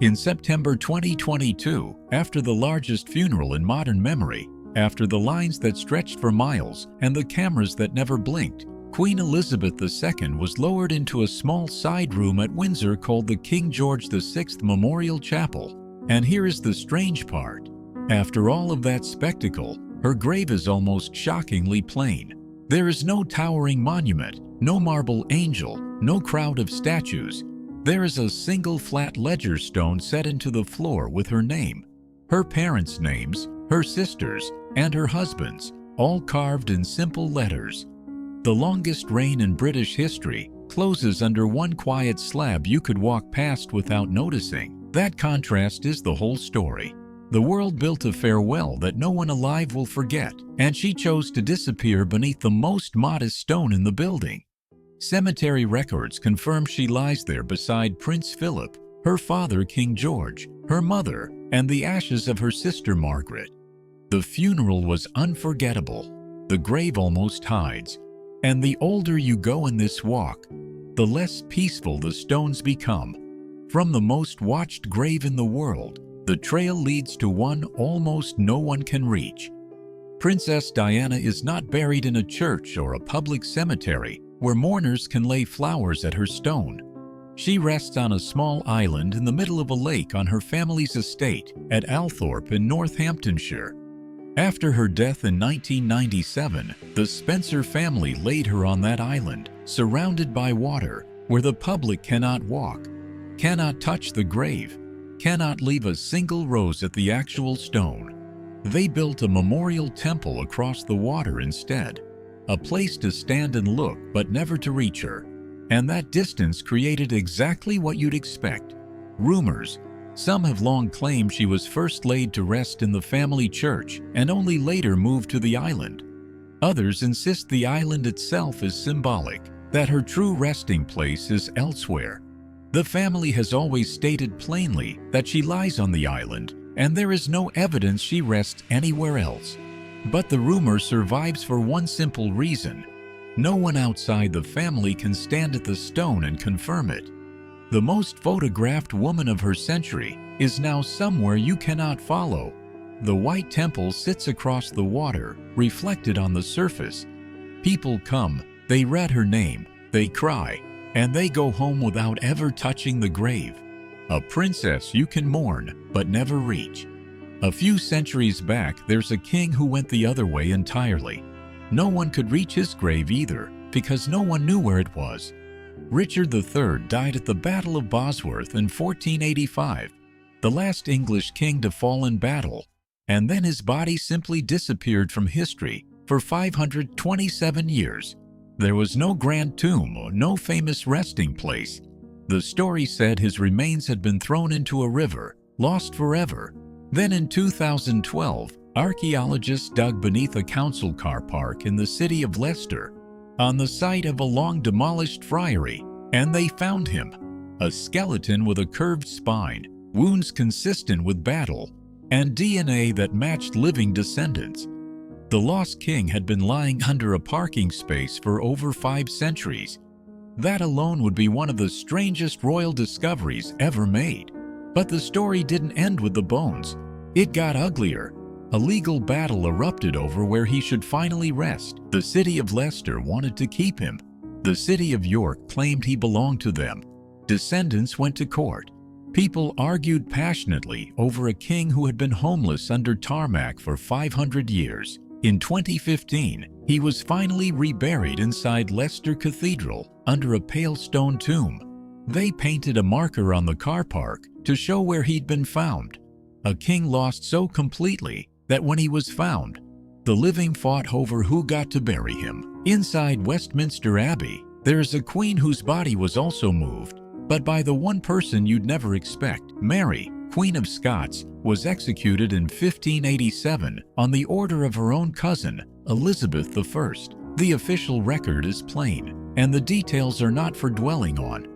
In September 2022, after the largest funeral in modern memory, after the lines that stretched for miles and the cameras that never blinked, Queen Elizabeth II was lowered into a small side room at Windsor called the King George VI Memorial Chapel. And here is the strange part. After all of that spectacle, her grave is almost shockingly plain. There is no towering monument, no marble angel, no crowd of statues. There is a single flat ledger stone set into the floor with her name, her parents' names, her sisters, and her husband's, all carved in simple letters. The longest reign in British history closes under one quiet slab you could walk past without noticing. That contrast is the whole story. The world built a farewell that no one alive will forget, and she chose to disappear beneath the most modest stone in the building. Cemetery records confirm she lies there beside Prince Philip, her father King George, her mother, and the ashes of her sister Margaret. The funeral was unforgettable. The grave almost hides. And the older you go in this walk, the less peaceful the stones become. From the most watched grave in the world, the trail leads to one almost no one can reach. Princess Diana is not buried in a church or a public cemetery where mourners can lay flowers at her stone. She rests on a small island in the middle of a lake on her family's estate at Althorpe in Northamptonshire. After her death in 1997, the Spencer family laid her on that island, surrounded by water, where the public cannot walk, cannot touch the grave, cannot leave a single rose at the actual stone. They built a memorial temple across the water instead, a place to stand and look but never to reach her. And that distance created exactly what you'd expect. Rumors. Some have long claimed she was first laid to rest in the family church and only later moved to the island. Others insist the island itself is symbolic, that her true resting place is elsewhere. The family has always stated plainly that she lies on the island, and there is no evidence she rests anywhere else. But the rumor survives for one simple reason. No one outside the family can stand at the stone and confirm it. The most photographed woman of her century is now somewhere you cannot follow. The White Temple sits across the water, reflected on the surface. People come, they read her name, they cry, and they go home without ever touching the grave. A princess you can mourn, but never reach. A few centuries back, there's a king who went the other way entirely. No one could reach his grave either, because no one knew where it was. Richard III died at the Battle of Bosworth in 1485, the last English king to fall in battle, and then his body simply disappeared from history for 527 years. There was no grand tomb or no famous resting place. The story said his remains had been thrown into a river, lost forever. Then in 2012, archaeologists dug beneath a council car park in the city of Leicester, on the site of a long-demolished friary, and they found him. A skeleton with a curved spine, wounds consistent with battle, and DNA that matched living descendants. The lost king had been lying under a parking space for over 5 centuries. That alone would be one of the strangest royal discoveries ever made. But the story didn't end with the bones. It got uglier. A legal battle erupted over where he should finally rest. The city of Leicester wanted to keep him. The city of York claimed he belonged to them. Descendants went to court. People argued passionately over a king who had been homeless under tarmac for 500 years. In 2015, he was finally reburied inside Leicester Cathedral under a pale stone tomb. They painted a marker on the car park to show where he'd been found. A king lost so completely that when he was found, the living fought over who got to bury him. Inside Westminster Abbey, there is a queen whose body was also moved, but by the one person you'd never expect. Mary, Queen of Scots, was executed in 1587 on the order of her own cousin, Elizabeth I. The official record is plain, and the details are not for dwelling on.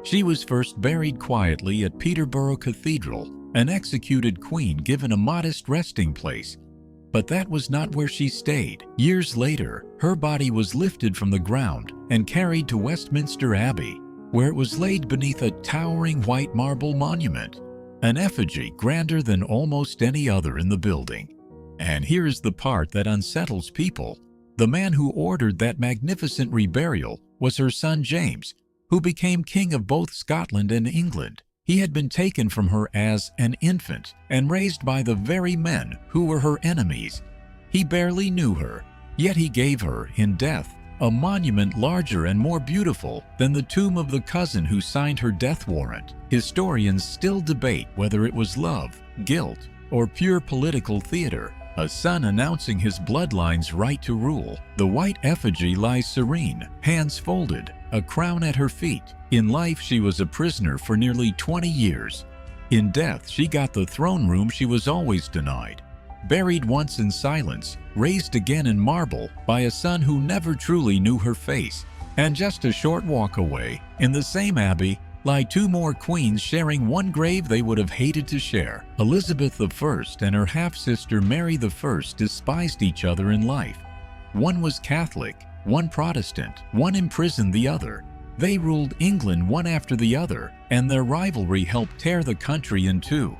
She was first buried quietly at Peterborough Cathedral, an executed queen given a modest resting place. But that was not where she stayed. Years later, her body was lifted from the ground and carried to Westminster Abbey, where it was laid beneath a towering white marble monument. an effigy grander than almost any other in the building. And here's the part that unsettles people. The man who ordered that magnificent reburial was her son James, who became king of both Scotland and England. He had been taken from her as an infant and raised by the very men who were her enemies. He barely knew her, yet he gave her, in death, a monument larger and more beautiful than the tomb of the cousin who signed her death warrant. Historians still debate whether it was love, guilt, or pure political theater. A son announcing his bloodline's right to rule. The white effigy lies serene, hands folded, a crown at her feet. In life, she was a prisoner for nearly 20 years. In death, she got the throne room she was always denied. Buried once in silence, raised again in marble by a son who never truly knew her face. And just a short walk away, in the same abbey, lie two more queens sharing one grave they would have hated to share. Elizabeth I and her half-sister Mary I despised each other in life. One was Catholic, one Protestant, one imprisoned the other. They ruled England one after the other, and their rivalry helped tear the country in two.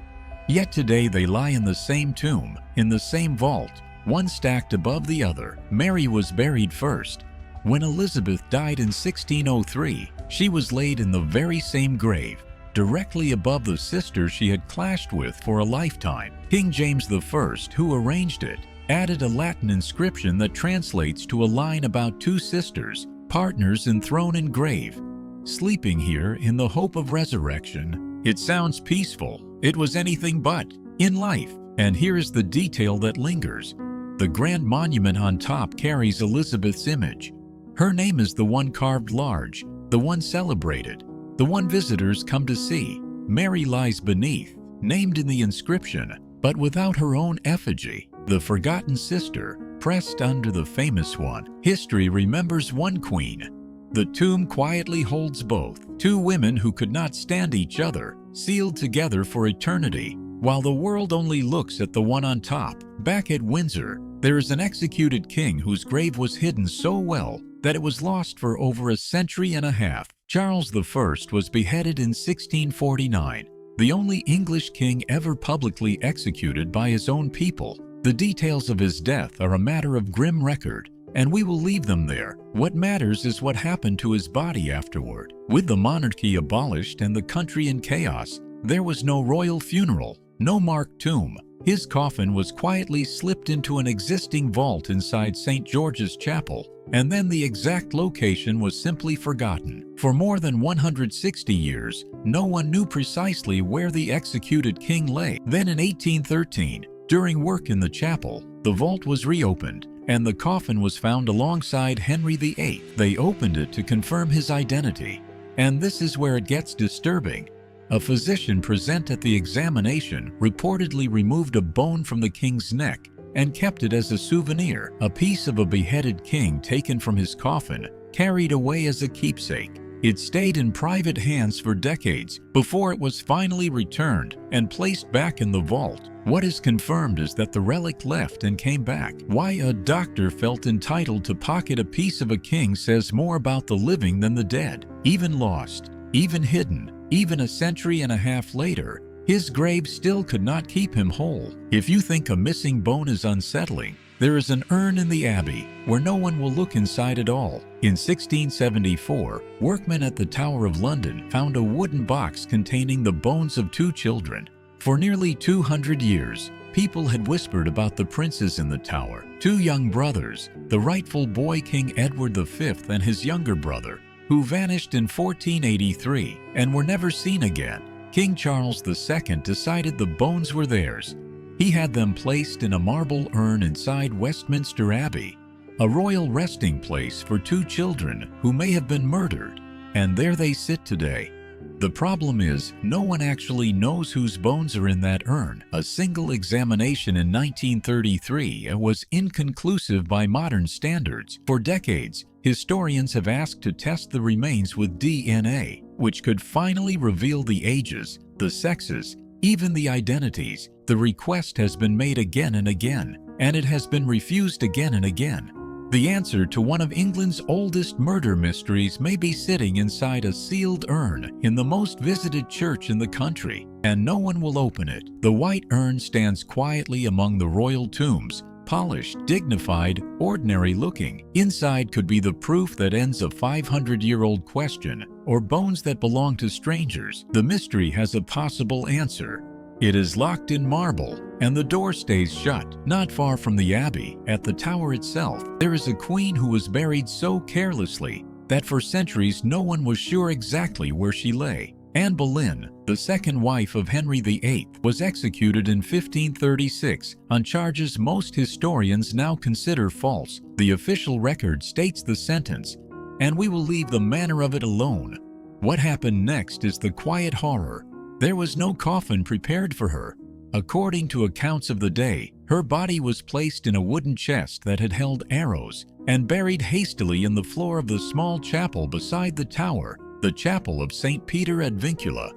Yet today they lie in the same tomb, in the same vault, one stacked above the other. Mary was buried first. When Elizabeth died in 1603, she was laid in the very same grave, directly above the sister she had clashed with for a lifetime. King James I, who arranged it, added a Latin inscription that translates to a line about two sisters, partners in throne and grave, sleeping here in the hope of resurrection. It sounds peaceful. It was anything but in life. And here is the detail that lingers. The grand monument on top carries Elizabeth's image. Her name is the one carved large, the one celebrated, the one visitors come to see. Mary lies beneath, named in the inscription, but without her own effigy. The forgotten sister, pressed under the famous one. History remembers one queen. The tomb quietly holds both, two women who could not stand each other, sealed together for eternity, while the world only looks at the one on top. Back at Windsor, there is an executed king whose grave was hidden so well that it was lost for over a century and a half. Charles I was beheaded in 1649, the only English king ever publicly executed by his own people. The details of his death are a matter of grim record, and we will leave them there. What matters is what happened to his body afterward. With the monarchy abolished and the country in chaos, there was no royal funeral, no marked tomb. His coffin was quietly slipped into an existing vault inside St. George's Chapel, and then the exact location was simply forgotten. For more than 160 years, no one knew precisely where the executed king lay. Then in 1813, during work in the chapel, the vault was reopened, and the coffin was found alongside Henry VIII. They opened it to confirm his identity. And this is where it gets disturbing. A physician present at the examination reportedly removed a bone from the king's neck and kept it as a souvenir, a piece of a beheaded king taken from his coffin, carried away as a keepsake. It stayed in private hands for decades before it was finally returned and placed back in the vault. What is confirmed is that the relic left and came back. Why a doctor felt entitled to pocket a piece of a king says more about the living than the dead. Even lost, even hidden, even a century and a half later, his grave still could not keep him whole. If you think a missing bone is unsettling, there is an urn in the abbey where no one will look inside at all. In 1674, workmen at the Tower of London found a wooden box containing the bones of two children. For nearly 200 years, people had whispered about the princes in the tower. Two young brothers, the rightful boy King Edward V and his younger brother, who vanished in 1483 and were never seen again. King Charles II decided the bones were theirs. He had them placed in a marble urn inside Westminster Abbey, a royal resting place for two children who may have been murdered, and there they sit today. The problem is, no one actually knows whose bones are in that urn. A single examination in 1933 was inconclusive by modern standards. For decades, historians have asked to test the remains with DNA, which could finally reveal the ages, the sexes, even the identities. The request has been made again and again, and it has been refused again and again. The answer to one of England's oldest murder mysteries may be sitting inside a sealed urn in the most visited church in the country, and no one will open it. The white urn stands quietly among the royal tombs, polished, dignified, ordinary-looking. Inside could be the proof that ends a 500-year-old question, or bones that belong to strangers. The mystery has a possible answer. It is locked in marble, and the door stays shut. Not far from the abbey, at the tower itself, there is a queen who was buried so carelessly that for centuries no one was sure exactly where she lay. Anne Boleyn, the second wife of Henry VIII, was executed in 1536 on charges most historians now consider false. The official record states the sentence, and we will leave the manner of it alone. What happened next is the quiet horror. There was no coffin prepared for her. According to accounts of the day, her body was placed in a wooden chest that had held arrows and buried hastily in the floor of the small chapel beside the tower, the chapel of St. Peter ad Vincula.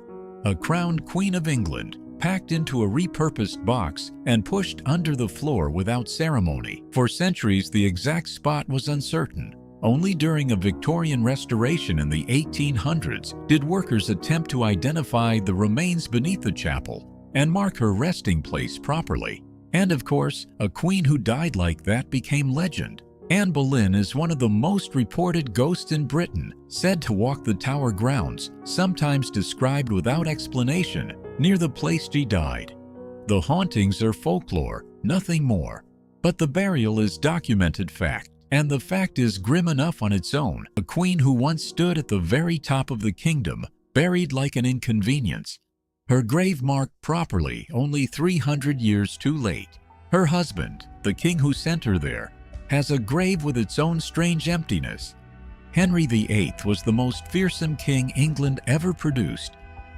A crowned Queen of England, packed into a repurposed box and pushed under the floor without ceremony. For centuries, the exact spot was uncertain. Only during a Victorian restoration in the 1800s did workers attempt to identify the remains beneath the chapel and mark her resting place properly. And of course, a queen who died like that became legend. Anne Boleyn is one of the most reported ghosts in Britain, said to walk the tower grounds, sometimes described without explanation, near the place she died. The hauntings are folklore, nothing more. But the burial is documented fact. And the fact is grim enough on its own. A queen who once stood at the very top of the kingdom, buried like an inconvenience. Her grave marked properly only 300 years too late. Her husband, the king who sent her there, has a grave with its own strange emptiness. Henry VIII was the most fearsome king England ever produced.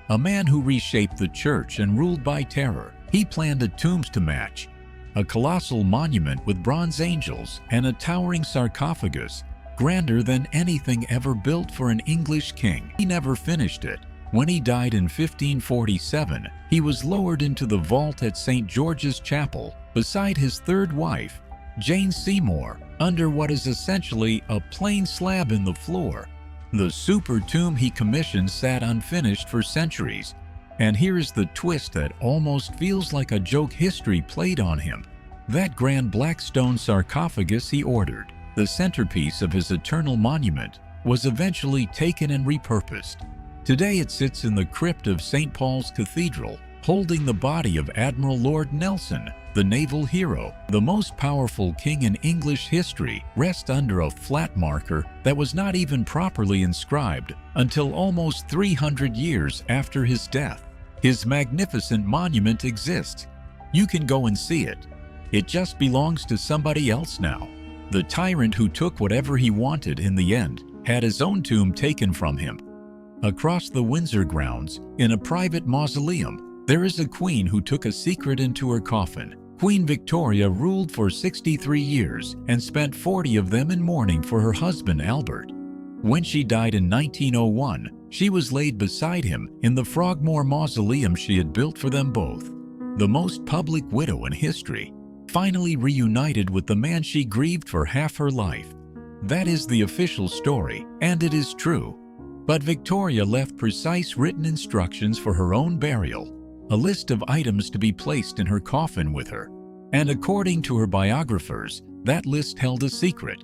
A man who reshaped the church and ruled by terror. He planned a tomb to match. A colossal monument with bronze angels and a towering sarcophagus, grander than anything ever built for an English king. He never finished it. When he died in 1547, he was lowered into the vault at St. George's Chapel beside his third wife, Jane Seymour, under what is essentially a plain slab in the floor. The super tomb he commissioned sat unfinished for centuries. And here is the twist that almost feels like a joke history played on him. That grand black stone sarcophagus he ordered, the centerpiece of his eternal monument, was eventually taken and repurposed. Today it sits in the crypt of St. Paul's Cathedral, holding the body of Admiral Lord Nelson, the naval hero. The most powerful king in English history rests under a flat marker that was not even properly inscribed until almost 300 years after his death. His magnificent monument exists. You can go and see it. It just belongs to somebody else now. The tyrant who took whatever he wanted in the end had his own tomb taken from him. Across the Windsor grounds, in a private mausoleum, there is a queen who took a secret into her coffin. Queen Victoria ruled for 63 years and spent 40 of them in mourning for her husband Albert. When she died in 1901, she was laid beside him in the Frogmore Mausoleum she had built for them both. The most public widow in history, finally reunited with the man she grieved for half her life. That is the official story, and it is true. But Victoria left precise written instructions for her own burial, a list of items to be placed in her coffin with her. And according to her biographers, that list held a secret.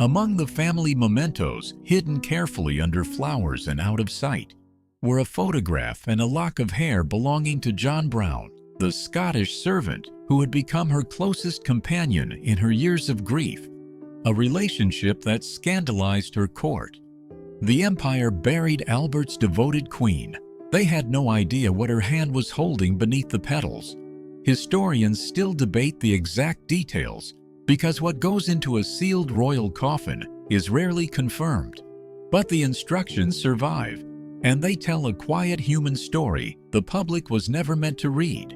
Among the family mementos, hidden carefully under flowers and out of sight, were a photograph and a lock of hair belonging to John Brown, the Scottish servant who had become her closest companion in her years of grief, a relationship that scandalized her court. The empire buried Albert's devoted queen. They had no idea what her hand was holding beneath the petals. Historians still debate the exact details, because what goes into a sealed royal coffin is rarely confirmed. But the instructions survive, and they tell a quiet human story the public was never meant to read.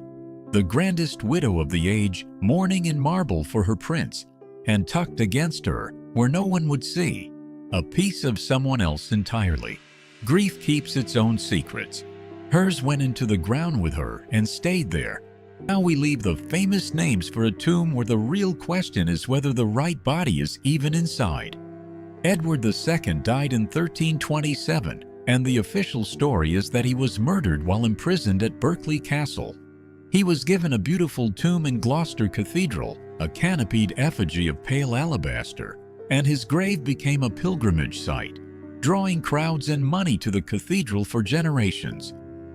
The grandest widow of the age, mourning in marble for her prince, and tucked against her, where no one would see, a piece of someone else entirely. Grief keeps its own secrets. Hers went into the ground with her and stayed there. Now we leave the famous names for a tomb where the real question is whether the right body is even inside. Edward II died in 1327, and the official story is that he was murdered while imprisoned at Berkeley Castle. He was given a beautiful tomb in Gloucester Cathedral, a canopied effigy of pale alabaster, and his grave became a pilgrimage site, drawing crowds and money to the cathedral for generations.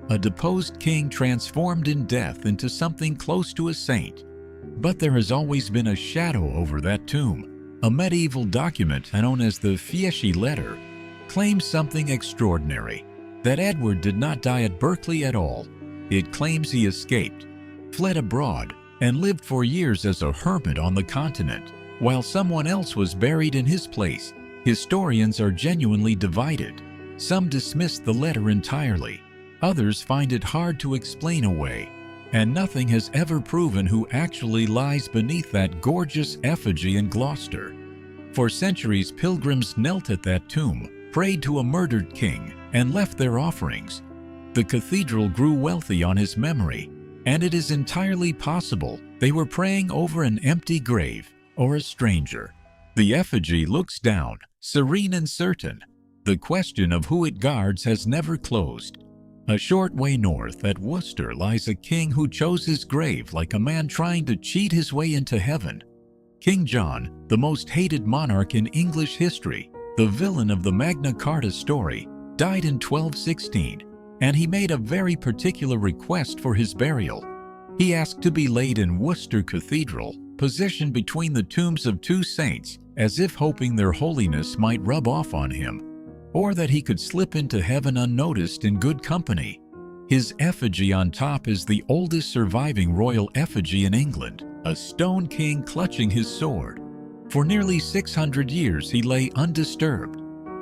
A deposed king transformed in death into something close to a saint. But there has always been a shadow over that tomb. A medieval document known as the VIII letter claims something extraordinary, that Edward did not die at Berkeley at all. It claims he escaped, fled abroad, and lived for years as a hermit on the continent, while someone else was buried in his place. Historians are genuinely divided. Some dismiss the letter entirely. Others find it hard to explain away, and nothing has ever proven who actually lies beneath that gorgeous effigy in Gloucester. For centuries, pilgrims knelt at that tomb, prayed to a murdered king, and left their offerings. The cathedral grew wealthy on his memory, and it is entirely possible they were praying over an empty grave or a stranger. The effigy looks down, serene and certain. The question of who it guards has never closed. A short way north at Worcester lies a king who chose his grave like a man trying to cheat his way into heaven. King John, the most hated monarch in English history, the villain of the Magna Carta story, died in 1216, and he made a very particular request for his burial. He asked to be laid in Worcester Cathedral, positioned between the tombs of two saints, as if hoping their holiness might rub off on him, or that he could slip into heaven unnoticed in good company. His effigy on top is the oldest surviving royal effigy in England, a stone king clutching his sword. For nearly 600 years he lay undisturbed.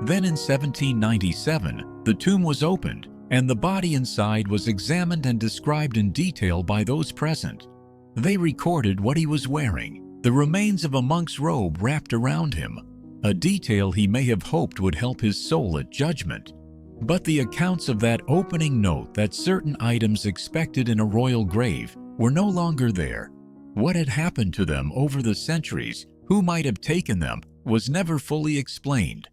Then in 1797, the tomb was opened, and the body inside was examined and described in detail by those present. They recorded what he was wearing, the remains of a monk's robe wrapped around him, a detail he may have hoped would help his soul at judgment. But the accounts of that opening note that certain items expected in a royal grave were no longer there. What had happened to them over the centuries, who might have taken them, was never fully explained.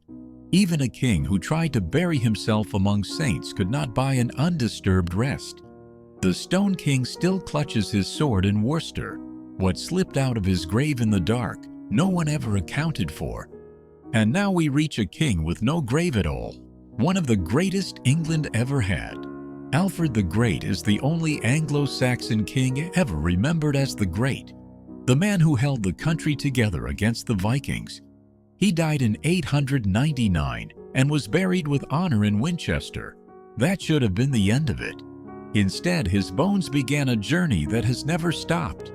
Even a king who tried to bury himself among saints could not buy an undisturbed rest. The Stone King still clutches his sword in Worcester. What slipped out of his grave in the dark, no one ever accounted for. And now we reach a king with no grave at all, one of the greatest England ever had. Alfred the Great is the only Anglo-Saxon king ever remembered as the Great, the man who held the country together against the Vikings. He died in 899 and was buried with honor in Winchester. That should have been the end of it. Instead, his bones began a journey that has never stopped.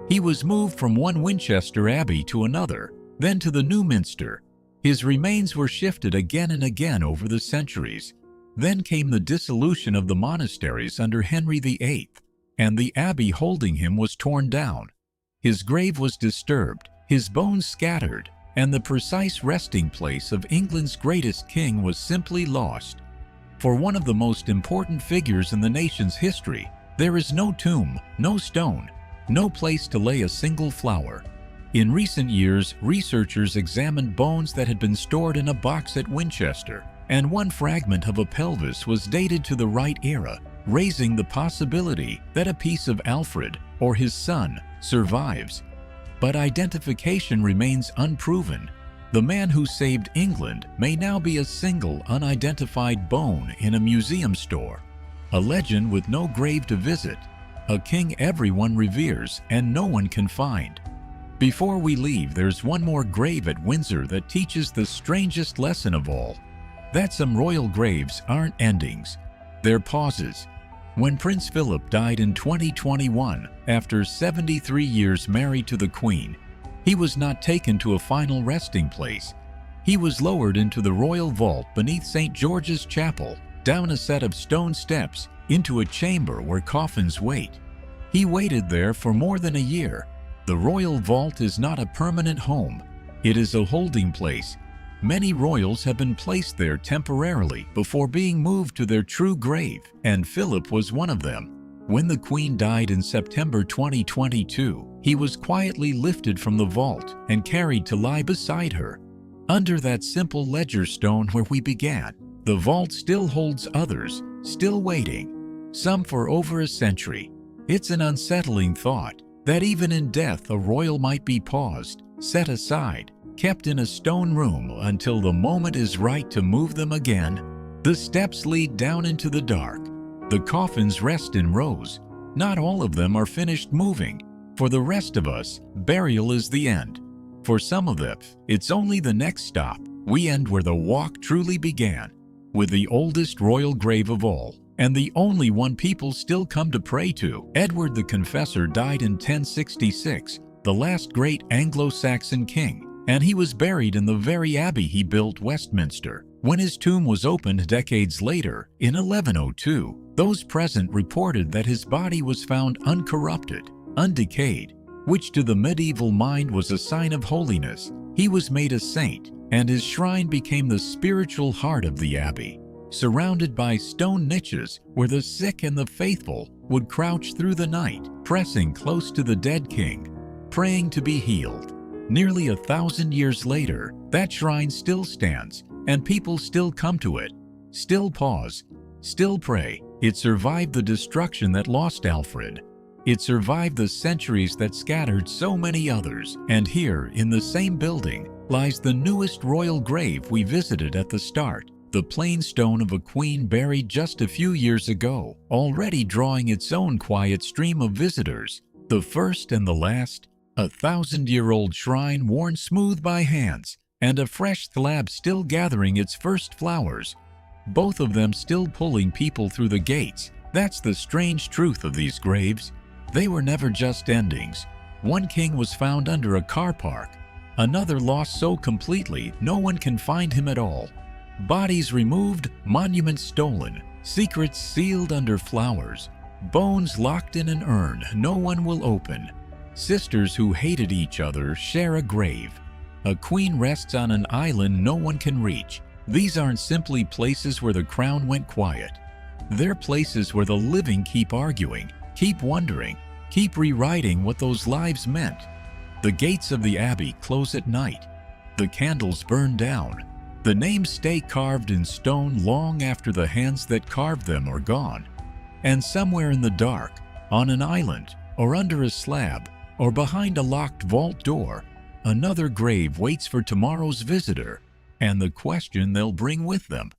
He was moved from one Winchester Abbey to another, then to the New Minster. His remains were shifted again and again over the centuries. Then came the dissolution of the monasteries under Henry VIII, and the abbey holding him was torn down. His grave was disturbed, his bones scattered, and the precise resting place of England's greatest king was simply lost. For one of the most important figures in the nation's history, there is no tomb, no stone, no place to lay a single flower. In recent years, researchers examined bones that had been stored in a box at Winchester, and one fragment of a pelvis was dated to the right era, raising the possibility that a piece of Alfred, or his son, survives. But identification remains unproven. The man who saved England may now be a single unidentified bone in a museum store, a legend with no grave to visit, a king everyone reveres and no one can find. Before we leave, there's one more grave at Windsor that teaches the strangest lesson of all, that some royal graves aren't endings, they're pauses. When Prince Philip died in 2021, after 73 years married to the Queen, he was not taken to a final resting place. He was lowered into the royal vault beneath St. George's Chapel, down a set of stone steps, into a chamber where coffins wait. He waited there for more than a year. The royal vault is not a permanent home. It is a holding place. Many royals have been placed there temporarily before being moved to their true grave, and Philip was one of them. When the Queen died in September 2022, he was quietly lifted from the vault and carried to lie beside her. Under that simple ledger stone where we began, the vault still holds others, still waiting, some for over a century. It's an unsettling thought that even in death a royal might be paused, set aside, kept in a stone room until the moment is right to move them again. The steps lead down into the dark. The coffins rest in rows. Not all of them are finished moving. For the rest of us, burial is the end. For some of them, it's only the next stop. We end where the walk truly began, with the oldest royal grave of all, and the only one people still come to pray to. Edward the Confessor died in 1066, the last great Anglo-Saxon king, and he was buried in the very abbey he built, Westminster. When his tomb was opened decades later, in 1102, those present reported that his body was found uncorrupted, undecayed, which to the medieval mind was a sign of holiness. He was made a saint, and his shrine became the spiritual heart of the abbey, surrounded by stone niches where the sick and the faithful would crouch through the night, pressing close to the dead king, praying to be healed. Nearly 1,000 years later, that shrine still stands, and people still come to it, still pause, still pray. It survived the destruction that lost Alfred. It survived the centuries that scattered so many others. And here, in the same building, lies the newest royal grave we visited at the start, the plain stone of a queen buried just a few years ago, already drawing its own quiet stream of visitors. The first and the last, a 1,000-year-old shrine worn smooth by hands, and a fresh slab still gathering its first flowers, both of them still pulling people through the gates. That's the strange truth of these graves. They were never just endings. One king was found under a car park, another lost so completely no one can find him at all. Bodies removed, monuments stolen, secrets sealed under flowers, bones locked in an urn no one will open. Sisters who hated each other share a grave. A queen rests on an island no one can reach. These aren't simply places where the crown went quiet. They're places where the living keep arguing, keep wondering, keep rewriting what those lives meant. The gates of the abbey close at night. The candles burn down. The names stay carved in stone long after the hands that carved them are gone. And somewhere in the dark, on an island, or under a slab, or behind a locked vault door, another grave waits for tomorrow's visitor and the question they'll bring with them.